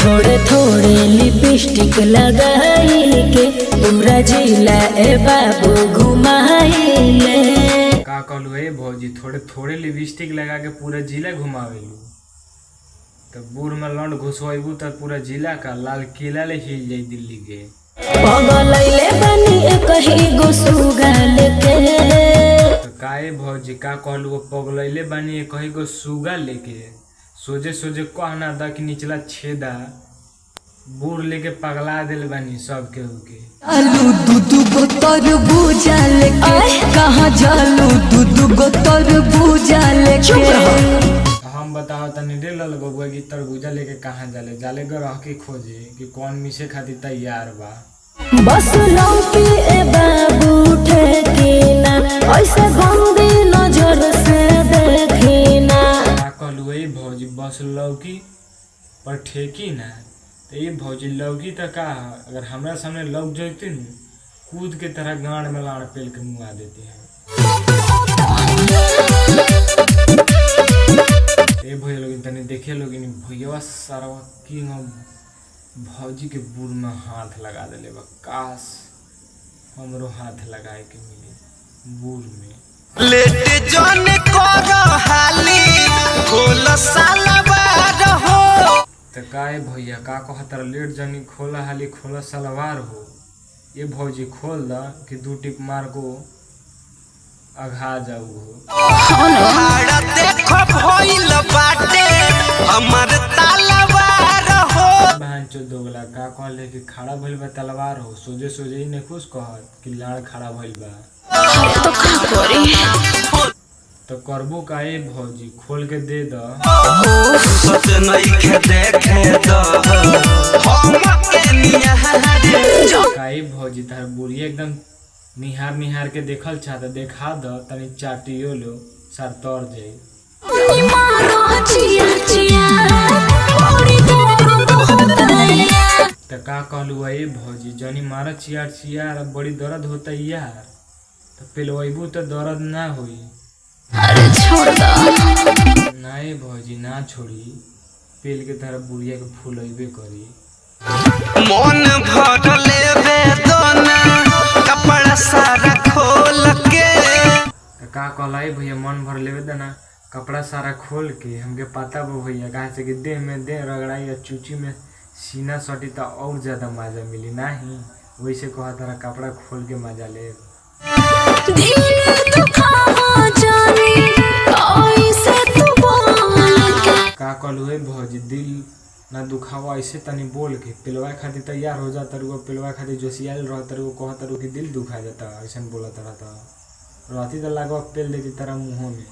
थोड़े थोड़े लिपस्टिक लगाई के पूरा जिला ए बाबू घुमाइले। का कहलू ए भौजी थोड़े थोड़े लिपस्टिक लगा के पूरा जिला घुमावेलू, तब बूढ़ में लौंड घुसवाबू तब पूरा जिला का लाल किला ले हिल जाई दिल्ली के। पगलैले बनी कहीं गो सुगल के। तो काए भौजी का कहलू वो पगलैले बनी कहीं गो सुगा लेके, सोजे सोजे कहना दा कि निचला छेदा बूढ़ लेके पगला दिल बनी सब केहू के। आलू दूधू गो तरबूजा लेके कहाँ जालू दूधू गो तरबूजा लेके। हम बताओ तनी रे लल बबुआ की तरबूजा लेके कहाँ जाले, जाले गरह के खोजे कि कौन मिसे खातिर तैयार बा। बस लौकी ए बाबू ठेकीना ऐसे गंदी नजर से देखीना। का कहलू ए भौजी बस लौकी पर ठेकी ना, तो ये भौजी लौकी तो का अगर हमरा सामने लौक जैती न कूद के तरह गांड में लाड़ पेल के मुआ देते हैं। ए भैया लोग तनी देखे लोग भैया सारा की भौजी के बूढ़ में हाथ लगा दिले बा, काश हमरो हाथ लगाए के मिले बूढ़ में। लेटे जन करो हाली खोल सलवार हो। तो काए भैया का कहतर लेट जनी खोला हाली खोला सलवार हो। ये भौजी खोल दा कि दू टिप मार को अघा जाऊ हो। देखो भइल बाटे हमर तलवार हो। बहन चो दोगला का कहले कि खड़ा भइल बा तलवार हो, सोजे सोजे ही ने खुश कहत कि लाड़ खड़ा भइल बा। तो का करी तो करबो काए भौजी खोल के दे द। सच नहीं के देखे द हम के निहार। काए भौजी तार बुढ़ी एकदम निहार निहार के देखल चाहत, देखा द तनी चाटियो लो सर तर जाई। तो का कहलू ए भौजी जनी मारा चियार चियार बड़ी दर्द होता यार, तो पेलवैबू तो दर्द ना होई। अरे छोड़ दो ना ए भौजी ना छोड़ी, पेल के तरह बुढ़िया के फूलैबे करी। मन भर लेबे दोना कपड़ा सारा खोल के। का कहला ए भैया मन भर लेवे देना कपड़ा सारा खोल के। हमके पता बा भैया कहा से कि देह में देह रगड़ाई या चूची में सीना सटी तो और ज्यादा मजा मिली नाही, वैसे कहा तारा कपड़ा खोल के मजा ले। का कहलू ए भौजी दिल ना दुखावा ऐसे तनी बोल के पिलवा खातिर तैयार हो जाता रुआ, पिलवा खातिर जोशियाल रहता रुआ कहता रू कि दिल दुखा जाता ऐसा बोलता रहता रहती तो लागवा पेल देती तारा मुँह में।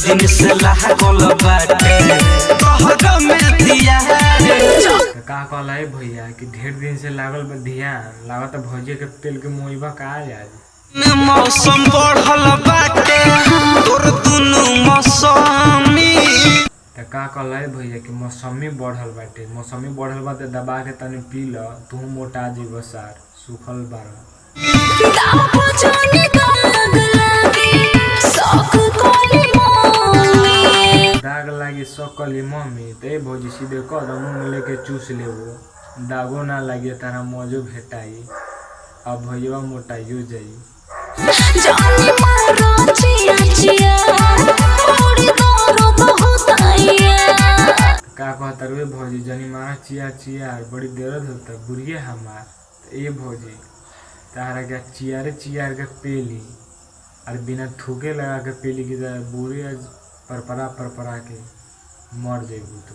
दिन से लागल बाटे कहर में दिया रे। का कहला ए भैया कि ढेर दिन से लागल बा ध्यान लागत भौजी के पेल के मोइबा का आज। मौसम बढ़ल बाटे तोर दुनु मौसमी। तो का कहला ए भैया कि मौसमी बढ़ल बाटे, मौसमी बढ़ल बा तो दबा के तनी पी ल तू मोटा जीव सार सुखल बार। दाग लागी सकली मम्मी तो ए भौजी सीधे कह दो मुँह में लेके चूस लेबो, दागो ना लगे तारा मौजो भेटाई अब भैया मोटाइयो जाई। का कहता रे भौजी जनी मारा चिया चिया बड़ी दर्द होता बुढ़िए हमार। तो ए भौजी तारा क्या चियारे चियार के पेली और बिना थूके लगा के पेली की बुढ़ी परपरा परपरा के मर जेबू तो।